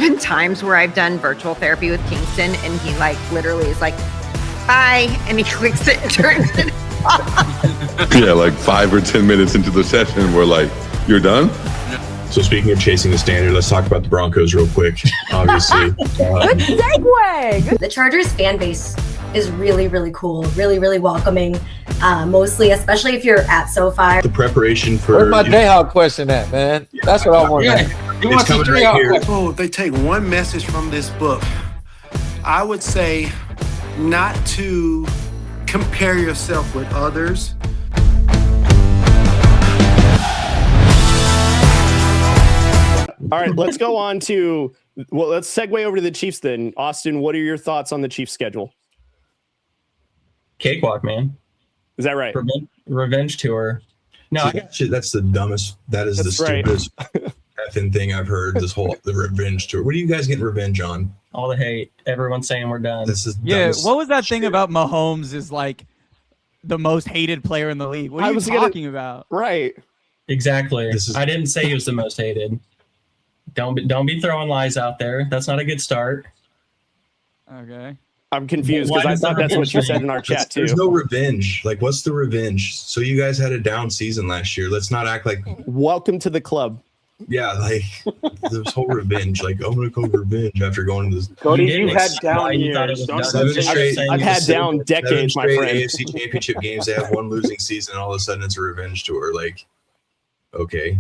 been times where I've done virtual therapy with Kingston and he like literally is like, bye, and he clicks it and turns it off. Yeah, like 5 or 10 minutes into the session, we're like, you're done? So speaking of chasing the standard, let's talk about the Broncos real quick, obviously. Good segue. The Chargers fan base is really, really cool, really, really welcoming, mostly, especially if you're at SoFi. The preparation for... Where's my Jayhawk question at, man? Yeah, that's what I want. Yeah, it's coming right here. Oh, if they take one message from this book, I would say not to compare yourself with others. All right, let's go on to, well, let's segue over to the Chiefs then. Austin, what are your thoughts on the Chiefs schedule? Cakewalk, man. Is that right? Revenge tour. No, shit, that's the dumbest, that's the stupidest effing thing I've heard, the revenge tour. What are you guys getting revenge on? all the hate. Everyone's saying we're done. This is what was that thing about Mahomes is like the most hated player in the league? What are you talking about? Right. Exactly. I didn't say he was the most hated. Don't be throwing lies out there. That's not a good start. Okay. I'm confused because I thought that's what you said in our chat too. There's no revenge. Like, what's the revenge? So you guys had a down season last year. Let's not act like welcome to the club. Yeah, like this whole revenge. Like, I'm gonna go revenge after going to this. Cody, you had down years. I've had down decades, my friend. AFC Championship games. They have one losing season, and all of a sudden it's a revenge tour. Like, okay.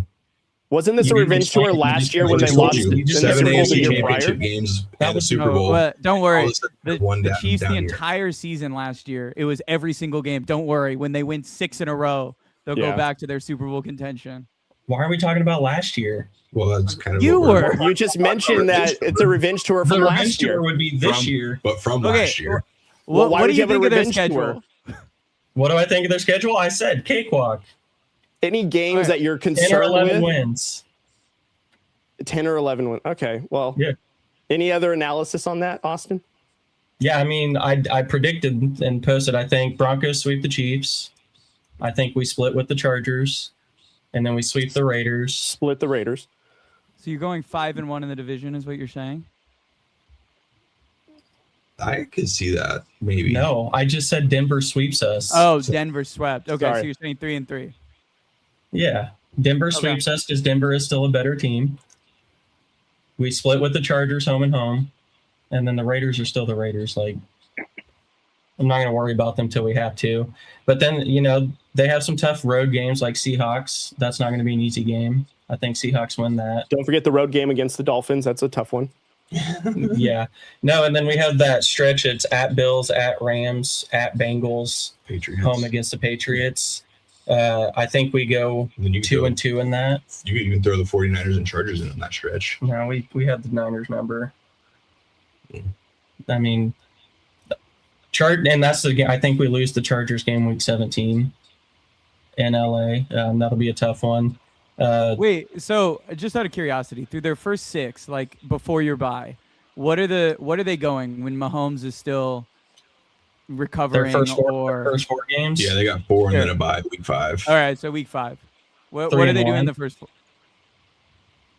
Wasn't this a revenge tour last year when they lost 7 AFC Championship games and the Super Bowl? Don't worry. The Chiefs, the entire season last year, it was every single game. Don't worry. When they win 6 in a row, they'll go back to their Super Bowl contention. Why are we talking about last year? Well, that's kind of you just mentioned that it's a revenge tour from last year. The revenge tour would be this year, but from last year. Well, why what would do you you have think a of their revenge schedule? tour? What do I think of their schedule? I said cakewalk. Any games that you're 10 concerned or 11 with? wins. 10 or 11 wins. Okay. Well, yeah. Any other analysis on that, Austin? Yeah, I mean, I predicted and posted, I think Broncos sweep the Chiefs. I think we split with the Chargers. And then we sweep the Raiders. Split the Raiders. So you're going 5-1 in the division, is what you're saying? I could see that, maybe. No, I just said Denver sweeps us. Oh, Denver swept. Okay, Sorry. so you're saying 3-3. Yeah, Denver sweeps us because Denver is still a better team. We split with the Chargers home and home. And then the Raiders are still the Raiders. Like, I'm not going to worry about them till we have to. But then, you know, they have some tough road games like Seahawks. That's not going to be an easy game. I think Seahawks win that. Don't forget the road game against the Dolphins. That's a tough one. Yeah. No, and then we have that stretch. It's at Bills, at Rams, at Bengals, Patriots, home against the Patriots. I think we go 2-2 in that. You can even throw the 49ers and Chargers in that stretch. No, we have the Niners number. I mean, and that's the game. I think we lose the Chargers game week 17 in LA. That'll be a tough one. Wait, so just out of curiosity, through their first 6, like before your bye, what are they going when Mahomes is still recovering? Their first four games? Yeah, they got 4 and then a bye week 5. All right, so week 5. What are they doing in the first 4?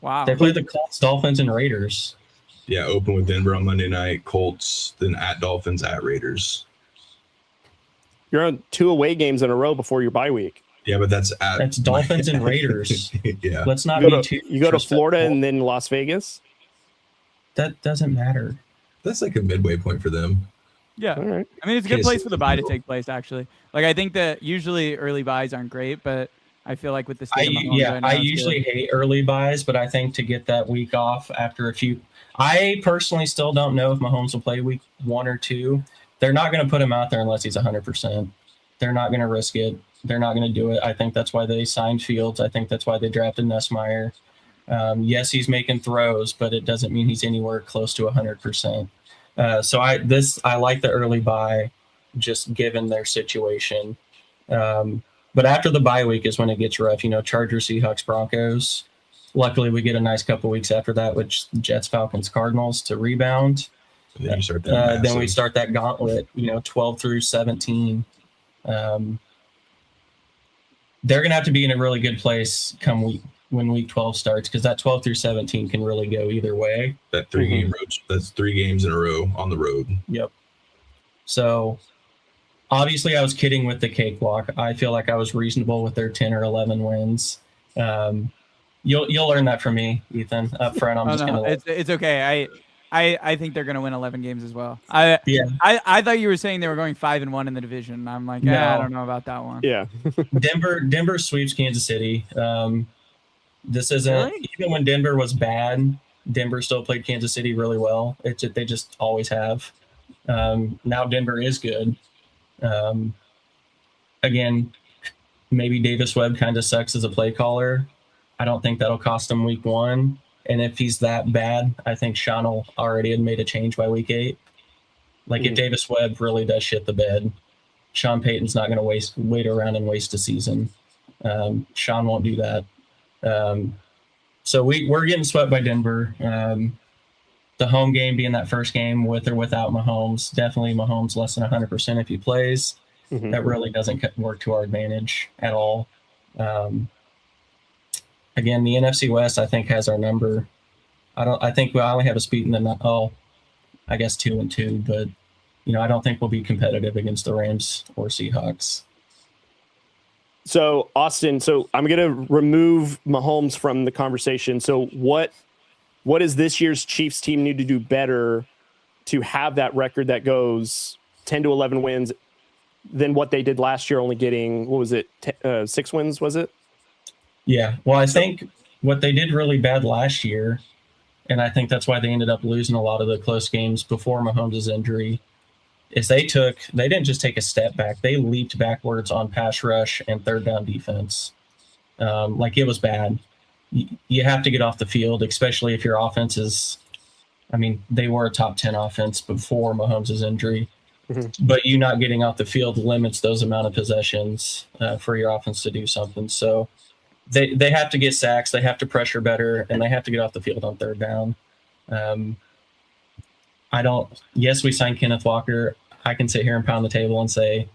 Wow. They played the Colts, Dolphins, and Raiders. Yeah, open with Denver on Monday night, Colts, then at Dolphins, at Raiders. You're on 2 away games in a row before your bye week. Yeah, but that's Dolphins and Raiders. Yeah. Let's not be too. You go to Florida and then Las Vegas? That doesn't matter. That's like a midway point for them. Yeah. All right. I mean, it's a good place for the bye to take place, actually. Like, I think that usually early buys aren't great, but I feel like with the state of Mahomes right now, I usually hate early buys, but I think to get that week off after a few. I personally still don't know if Mahomes will play week 1 or 2. They're not going to put him out there unless he's 100%. They're not going to risk it. They're not going to do it. I think that's why they signed Fields. I think that's why they drafted Nussmeier. Yes, he's making throws, but it doesn't mean he's anywhere close to 100%. So I like the early buy, just given their situation. But after the bye week is when it gets rough. You know, Chargers, Seahawks, Broncos. Luckily, we get a nice couple weeks after that, which Jets, Falcons, Cardinals to rebound. And then you start that then we start that gauntlet, 12 through 17. They're going to have to be in a really good place come when week 12 starts, because that 12 through 17 can really go either way. That 3-game road. That's 3 games in a row on the road. Yep. So obviously I was kidding with the cakewalk. I feel like I was reasonable with their 10 or 11 wins. You'll learn that from me, Ethan, up front. I'm just gonna it's okay. I think they're gonna win 11 games as well. I thought you were saying they were going 5-1 in the division. I'm like, No. I don't know about that one. Yeah. Denver sweeps Kansas City. This isn't Really? even when Denver was bad. Denver still played Kansas City really well. They just always have. Now Denver is good. Again, maybe Davis Webb kind of sucks as a play caller. I don't think that'll cost him week 1. And if he's that bad, I think Sean will already have made a change by week 8. Like if Davis Webb really does shit the bed, Sean Payton's not going to wait around and waste a season. Sean won't do that. So we're getting swept by Denver. The home game being that first game with or without Mahomes, definitely Mahomes less than 100% if he plays. That really doesn't work to our advantage at all. Again, the NFC West, I think, has our number. I think we only have us beaten I guess 2-2, but I don't think we'll be competitive against the Rams or Seahawks. So Austin, I'm going to remove Mahomes from the conversation. So what does this year's Chiefs team need to do better to have that record that goes 10 to 11 wins than what they did last year, only getting, 6 wins, was it? Yeah. Well, I think what they did really bad last year, and I think that's why they ended up losing a lot of the close games before Mahomes' injury, is they didn't just take a step back. They leaped backwards on pass rush and third down defense. Like it was bad. You have to get off the field, especially if your offense is, they were a top 10 offense before Mahomes' injury, but you not getting off the field limits those amount of possessions for your offense to do something. So they have to get sacks, they have to pressure better, and they have to get off the field on third down. Yes, we signed Kenneth Walker. I can sit here and pound the table and say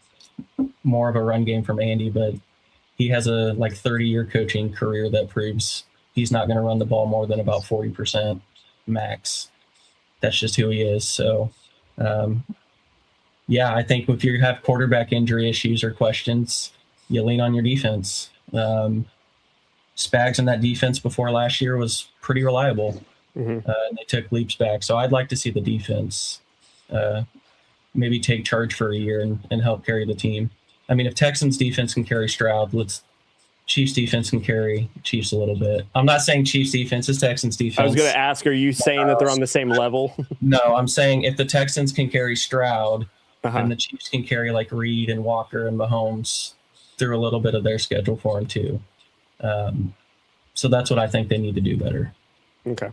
more of a run game from Andy, but he has a 30-year coaching career that proves he's not going to run the ball more than about 40% max. That's just who he is. So, I think if you have quarterback injury issues or questions, you lean on your defense. Spags in that defense before last year was pretty reliable. And they took leaps back. So I'd like to see the defense maybe take charge for a year and help carry the team. If Texans defense can carry Stroud, Chiefs defense can carry Chiefs a little bit. I'm not saying Chiefs defense is Texans defense. I was going to ask, are you saying that they're on the same level? No, I'm saying if the Texans can carry Stroud, then the Chiefs can carry Reed and Walker and Mahomes through a little bit of their schedule for them too. So that's what I think they need to do better. Okay.